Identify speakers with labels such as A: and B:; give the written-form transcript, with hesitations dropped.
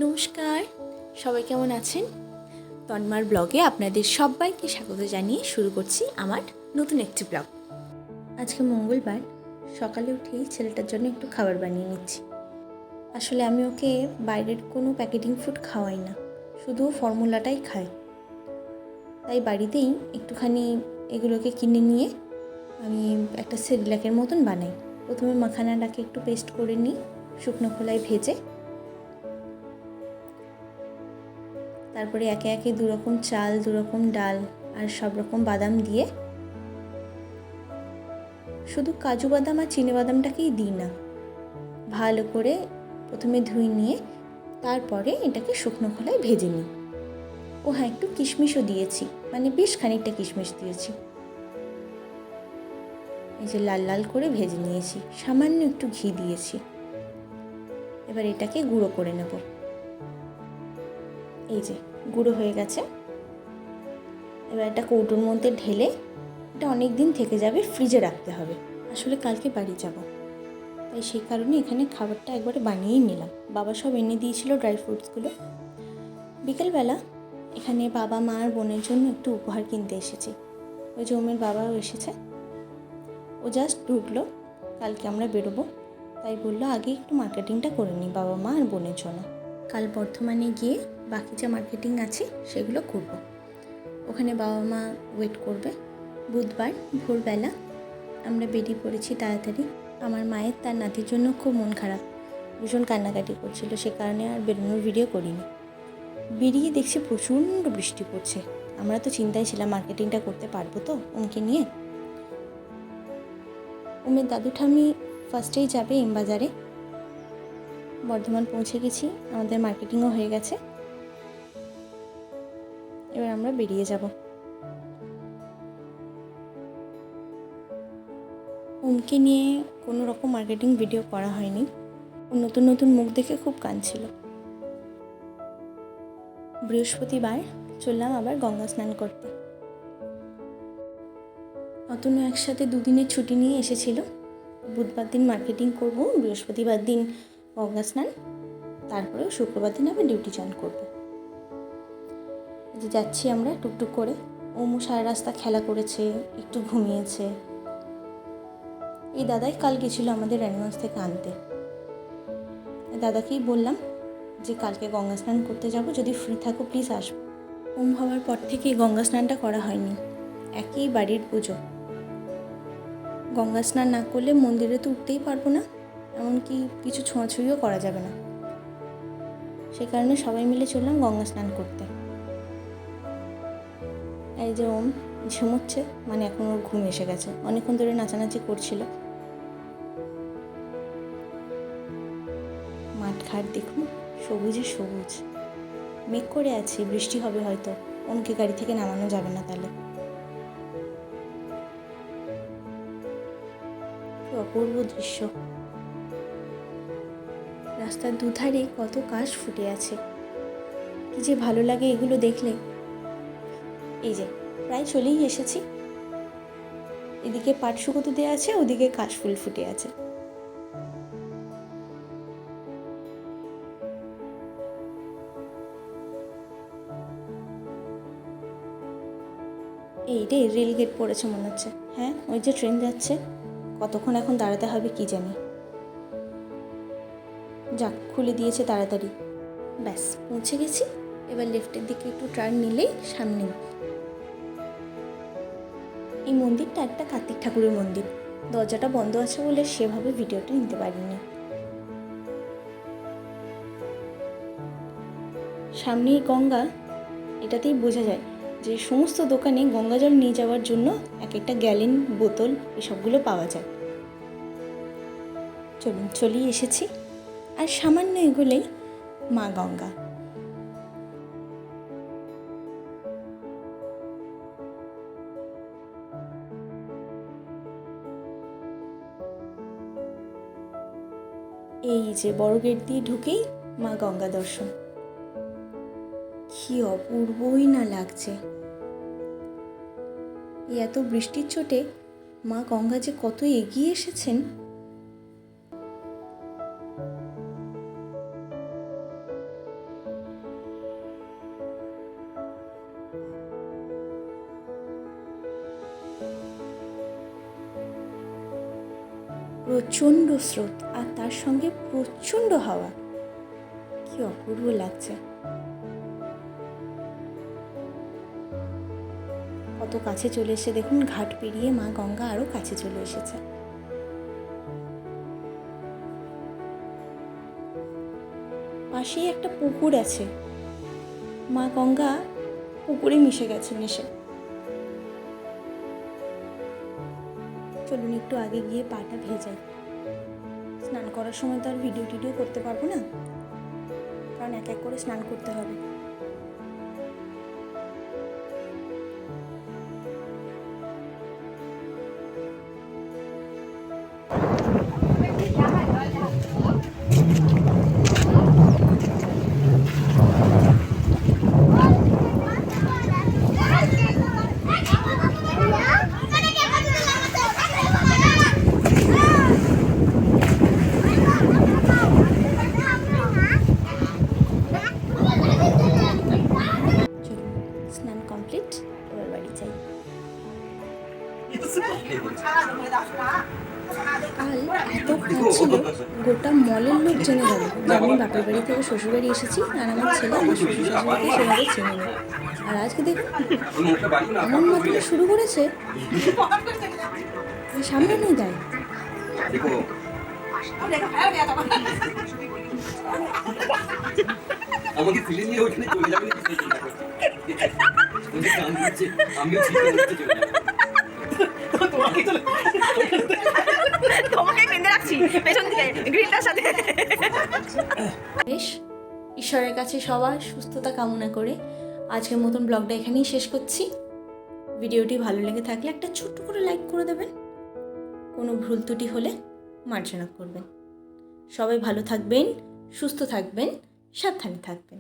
A: নমস্কার, সবাই কেমন আছেন? তন্মার ব্লগে আপনাদের সবাইকে স্বাগত জানিয়ে শুরু করছি আমার নতুন একটি ব্লগ। আজকে মঙ্গলবার, সকালে উঠেই ছেলেটার জন্য একটু খাবার বানিয়ে নিচ্ছি। আসলে আমি ওকে বাইরের কোনো প্যাকেটিং ফুড খাওয়াই না, শুধু ফর্মুলাটাই খাই। তাই বাড়িতেই একটুখানি এগুলোকে কিনে নিয়ে আমি একটা সেরেলাকের মতন বানাই। প্রথমে মাখানাটাকে একটু পেস্ট করে নিই শুকনো খোলায় ভেজে। তারপরে একে একে দুরকম চাল, দুরকম ডাল আর সব রকম বাদাম দিয়ে, শুধু কাজু বাদাম আর চিনে বাদামটাকেই দিই না, ভালো করে প্রথমে ধুয়ে নিয়ে তারপরে এটাকে শুকনো খোলায় ভেজে নিই। ও হ্যাঁ, একটু কিশমিশও দিয়েছি, মানে বেশ খানিকটা কিশমিশ দিয়েছি। এই যে লাল লাল করে ভেজে নিয়েছি, সামান্য একটু ঘি দিয়েছি। এবার এটাকে গুঁড়ো করে নেব। এই যে গুঁড়ো হয়ে গেছে। এবার একটা কৌটোর মধ্যে ঢেলে এটা অনেক দিন থেকে যাবে, ফ্রিজে রাখতে হবে। আসলে কালকে বাড়ি যাব, তাই সেই কারণে এখানে খাবারটা একবারে বানিয়েই নিলাম। বাবা সব এনে দিয়েছিল ড্রাই ফ্রুটসগুলো। বিকেলবেলা এখানে বাবা মা আর বোনের জন্য একটু উপহার কিনতে এসেছি। ওই যে ওমের বাবাও এসেছে। ও জাস্ট ঢুকলো, কালকে আমরা বেরোবো, তাই বললো আগে একটু মার্কেটিংটা করে নিই বাবা মা আর বোনের জন্য। কাল বর্ধমানে গিয়ে বাকি যে মার্কেটিং আছে সেগুলো করব। ওখানে বাবা মা ওয়েট করবে। বুধবার ভোরবেলা আমরা বেরিয়ে পড়েছি তাড়াতাড়ি। আমার মায়ের তার নাতির জন্য খুব মন খারাপ, ভীষণ কান্নাকাটি করছিল, সে কারণে আর বেরোনোর ভিডিও করিনি। বেরিয়ে দেখছি প্রচণ্ড বৃষ্টি পড়ছে। আমরা তো চিন্তায় ছিলাম মার্কেটিংটা করতে পারবো তো ওমকে নিয়ে। ওমের দাদু ঠাম্মি ফার্স্টেই যাবে এম বাজারে। বর্ধমান পৌঁছে গেছি, আমাদের মার্কেটিংও হয়ে গেছে। এবার আমরা বেরিয়ে যাব। ওমকে নিয়ে কোনো রকম মার্কেটিং ভিডিও করা হয়নি। ও নতুন নতুন মুখ দেখে খুব কাঁদছিল। বৃহস্পতিবার চললাম আবার গঙ্গা স্নান করতে। অতনু একসাথে দুদিনের ছুটি নিয়ে এসেছিল। বুধবার দিন মার্কেটিং করব, বৃহস্পতিবার দিন গঙ্গা স্নান, তারপরে শুক্রবার দিন আবার ডিউটি জয়েন করবে। যে যাচ্ছি আমরা টুকটুক করে। ওমু সারা রাস্তা খেলা করেছে, একটু ঘুমিয়েছে। এই দাদাই কাল গেছিলো আমাদের রানীগঞ্জ থেকে আনতে। দাদাকেই বললাম যে কালকে গঙ্গা স্নান করতে যাব, যদি ফ্রি থাকো প্লিজ আসবো। ওম হওয়ার পর থেকে গঙ্গা স্নানটা করা হয়নি, একই বাড়ির পুজো। গঙ্গা স্নান না করলে মন্দিরে তো উঠতেই পারবো না, এমনকি কিছু ছোঁয়াছুঁইও করা যাবে না। সে কারণে সবাই মিলে চললাম গঙ্গা স্নান করতে। এই যে ওম ঝুমোচ্ছে, মানে এখন ওর ঘুম এসে গেছে, অনেকক্ষণ ধরে নাচানাচি করছিল। মাঠঘাট দেখুন, সবুজে সবুজ। মেঘ করে আছে, বৃষ্টি হবে হয়তো। ওমকে গাড়ি থেকে নামানো যাবে না তাহলে। কি অপূর্ব দৃশ্য। রাস্তার দুধারে কত কাশ ফুটে আছে, কি যে ভালো লাগে এগুলো দেখলে। এই যে প্রায় চলেই এসেছি। এদিকে পাট শুকোতে দেওয়া আছে, ওদিকে কাশফুল ফুটে আছে। এই রে, রেল গেট পড়েছে মনে হচ্ছে। হ্যাঁ, ওই যে ট্রেন যাচ্ছে। কতক্ষণ এখন দাঁড়াতে হবে কি জানি। যাক, খুলে দিয়েছে তাড়াতাড়ি। ব্যাস পৌঁছে গেছি। এবার লেফটের দিকে একটু টার্ন নিলেই সামনে। এই মন্দিরটা একটা কার্তিক ঠাকুরের মন্দির। দরজাটা বন্ধ আছে বলে সেভাবে ভিডিওটা নিতে পারিনি। সামনেই গঙ্গা, এটাতেই বোঝা যায় যে সমস্ত দোকানে গঙ্গা জল নিয়ে যাওয়ার জন্য এক একটা গ্যালেন, বোতল এসবগুলো পাওয়া যায়। চলুন, চলেই এসেছি। আর সামান্য এগুলোই মা গঙ্গা। এই যে বড় গেট দিয়ে ঢুকেই মা গঙ্গা দর্শন। কি অপূর্বই না লাগছে। এই এত বৃষ্টির চোটে মা গঙ্গা যে কত এগিয়ে এসেছেন। প্রচণ্ড স্রোত আর তার সঙ্গে প্রচণ্ড হাওয়া, কি অপূর্ব লাগছে। কত কাছে চলে এসে দেখুন, ঘাট পেরিয়ে মা গঙ্গা আরও কাছে চলে এসেছে। পাশেই একটা পুকুর আছে, মা গঙ্গা পুকুরে মিশে গেছেন এসে। চলুন একটু আগে গিয়ে পাটা ভেজাই। স্নান করার সময় তো আর ভিডিও টিডিও করতে পারবো না, কারণ এক এক করে স্নান করতে হবে। স্নান কমপ্লিট, এবার বাড়ি যাই। কাল এত খাচ্ছিল, গোটা মলের লোক জেনে গেল যে আমি বাপের বাড়ি থেকে শ্বশুরবাড়ি এসেছি, আর আমার ছেলে আমার শ্বশুর শাশুড়িকে সেভাবে চেনে নেই। আর আজকে দেখুন এমন মাত্রা শুরু করেছে, সামনে দেয়।
B: আমাকে ফিরে নিয়ে ওখানে চলে যাবে
C: তোমাকে বেঁধে রাখছি পেছন দিকে গ্রিলটার সাথে।
A: বেশ, ঈশ্বরের কাছে সবার সুস্থতা কামনা করে আজকের মতন ব্লগটা এখানেই শেষ করছি। ভিডিওটি ভালো লেগে থাকলে একটা ছোট্ট করে লাইক করে দেবেন, কোনো ভুল ত্রুটি হলে মার্জনা করবেন। সবাই ভালো থাকবেন, সুস্থ থাকবেন, সাবধানে থাকবেন।